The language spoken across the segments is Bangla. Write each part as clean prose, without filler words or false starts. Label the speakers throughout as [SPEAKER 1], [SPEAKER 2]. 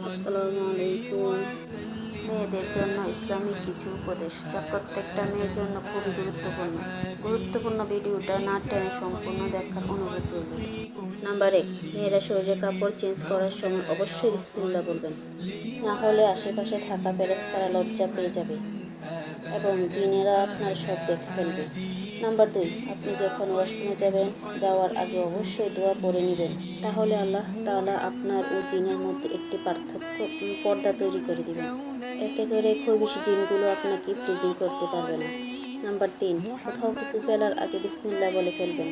[SPEAKER 1] আসসালামু আলাইকুম। মেয়েদের জন্য ইসলামিক কিছু উপদেশ যা প্রত্যেকটা মেয়ের জন্য খুবই গুরুত্বপূর্ণ ভিডিওটা না টেনে সম্পূর্ণ দেখার অনুরোধ রইল। নাম্বার 1, মেয়েরা শরীরে কাপড় চেঞ্জ করার সময় অবশ্যই বিসমিল্লাহ বলবেন, না হলে আশেপাশে থাকা ফেরেশতারা লজ্জা পেয়ে যাবে এবং জিনেরা আপনার সব দেখে ফেলবে। নাম্বার 2, আপনি যখন ওয়াশরুমে যাওয়ার আগে অবশ্যই দোয়া পড়ে নেবেন, তাহলে আল্লাহ তাআলা আপনার ও জিনের মধ্যে একটি পর্দা তৈরি করে দিবেন। এতে করে খবিশ জিনগুলো আপনাকে প্রিজিং করতে পারবে না। নাম্বার 3, কোথাও কিছু ফেলার আগে বিসমিল্লাহ বলে ফেলবেন।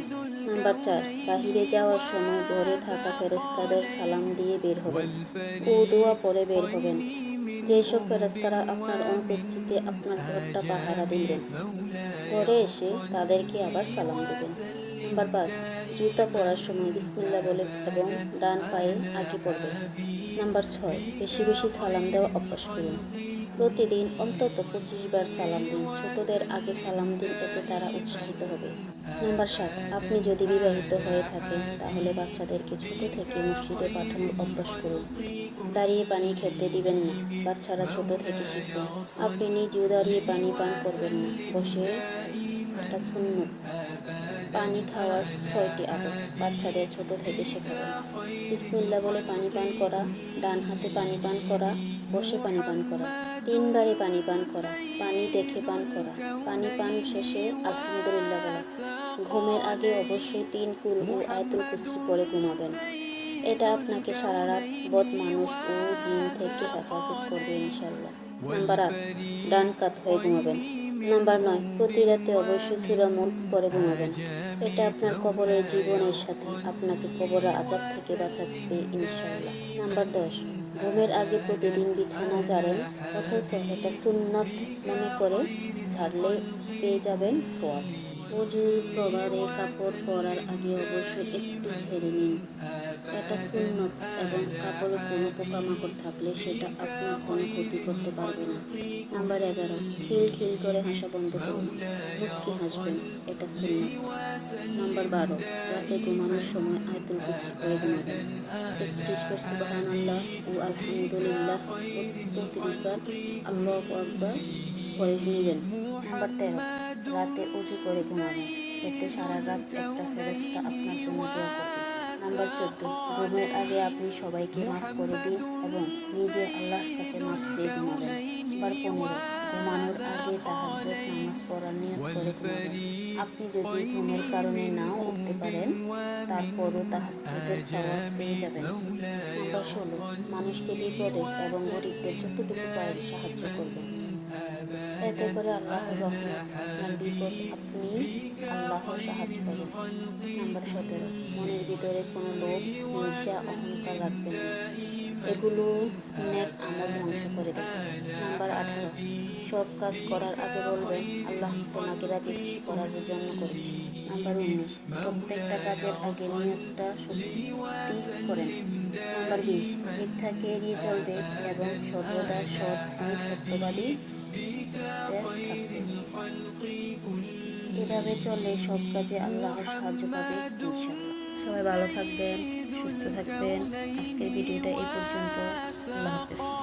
[SPEAKER 1] নাম্বার 4, বাহিরে যাওয়ার সময় ঘরে থাকা ফেরেশতাদের সালাম দিয়ে বের হবেন ও দোয়া পড়ে বের হবেন। যেসব ফেরেশতারা আপনার অনুপস্থিতিতে আপনার ঘরটা পাহারা দিবেন, ঘরে এসে তাদেরকে আবার সালাম দেবেন। নাম্বার 5, জুতা পরার সময় বিসমিল্লাহ বলে এবং ডান পায়ে আগে পড়বেন। নাম্বার 6, বেশি বেশি সালাম দেওয়া অভ্যাস করুন। প্রতিদিন অন্তত 25 বার সালাম দিন। ছোটদের আগে সালাম দিন, এতে তারা উৎসাহিত হবে। নাম্বার 7, আপনি যদি বিবাহিত হয়ে থাকেন তাহলে বাচ্চাদেরকে ছোট থেকে মসজিদে পাঠানোর অভ্যাস করুন। দাঁড়িয়ে পানি খেতে দিবেন না, বাচ্চারা ছোট থেকে শিখবে। আপনি নিজেও দাঁড়িয়ে পানি পান করবেন না, বসে, এটা সুন্নত। পানি খাওয়ার 6টি আদব বাচ্চাদের ছোট থেকে শেখাবেন। বিসমিল্লাহ বলে পানি পান করা, ডান হাতে পানি পান করা, বসে পানি পান করা, 3 বারে পানি পান করা, পানি দেখে পান করা, পানি পান শেষে আলহামদুলিল্লাহ বলা। ঘুমের আগে অবশ্যই 3 কুল ও আয়াতুল কুরসি পড়ে ঘুমাবেন। এটা আপনাকে সারা রাত বদ মানুষ ও জিন থেকে হেফাজত করবে ইনশাআল্লাহ। নাম্বার 8, ডান কাত হয়ে ঘুমাবেন। নাম্বার 9, প্রতি রাতে অবশ্যই সূরা মুলক পড়ে ঘুমাবেন। এটা আপনার কবরের জীবনের সাথে আপনাকে কবরের আযাব থেকে বাঁচাবে ইনশাআল্লাহ। নাম্বার 10, ঘুমের আগে প্রতিদিন বিছানা ঝাড়েন, অথচ এটা সুন্নাত মনে করে ঝাড়লে পেয়ে যাবেন সওয়াব। অজুর প্রবারে কাপড় পরার আগে অবশ্যই একটু ঝেড়ে নিন, এটা সুন্নত এবং কাপড়ে কোনো পোকামাকড় থাকলে সেটা আপনার কোনো ক্ষতি করতে পারবে না। নাম্বার 11, খিল করে হাসা বন্ধ করুন, মুচকি হাসবেন, এটা সুন্নত। নাম্বার 12, রাতে ঘুমানোর সময় আয়াতুল কুরসি পড়ে ঘুমাবেন। 31 বার সুবহানাল্লাহ ও আলহামদুলিল্লাহ ও 34 বার আল্লাহু আকবার পড়ে নেবেন। নাম্বার 13, রাতে অজু করে ঘুমাবেন, এতে সারা রাত একটা ফেরেশতা আপনার জন্য দোয়া করবে। নাম্বার 14, ঘুমের আগে আপনি সবাইকে মাফ করে দিন এবং নিজে আল্লাহর কাছে মাফ চেয়ে ঘুমাবেন। নাম্বার 15, ঘুমানোর আগে তাহাজ্জুদ নামাজ পড়ার নিয়ত করে ঘুমাবেন। আপনি যদি ঘুমের কারণে নাও উঠতে পারেন, তারপরও তাহাজ্জুদের সওয়াব পেয়ে যাবেন। নাম্বার 16, মানুষকে বিপদে এবং গরিবদের যতটুকু পারেন সাহায্য করবেন, এতে করে আল্লাহর রহমত আপনার বিপদ আপনি আল্লাহর সাহায্য পাবেন। নাম্বার 17, মনের ভিতরে কোনো লোভ, হিংসা, অহংকার রাখবেন না, এগুলো নেক আমল ধ্বংস করে দেবে। নাম্বার 18, সব কাজ করার আগে বলবেন আল্লাহ তোমাকে রাজি খুশি করার জন্য করেছি। নাম্বার 19, প্রত্যেকটা কাজের আগে নিয়তটা সত্যি করেন। নাম্বার 20, মিথ্যাকে এড়িয়ে চলবে এবং সর্বদা সৎ ও সত্যবাদী থাকবে। এভাবে চললে সব কাজে আল্লাহর সাহায্য পাবে ইনশাআল্লাহ। সবাই ভালো থাকবেন, সুস্থ থাকবেন। আজকের ভিডিওটা এই পর্যন্ত। আল্লাহ হাফেজ।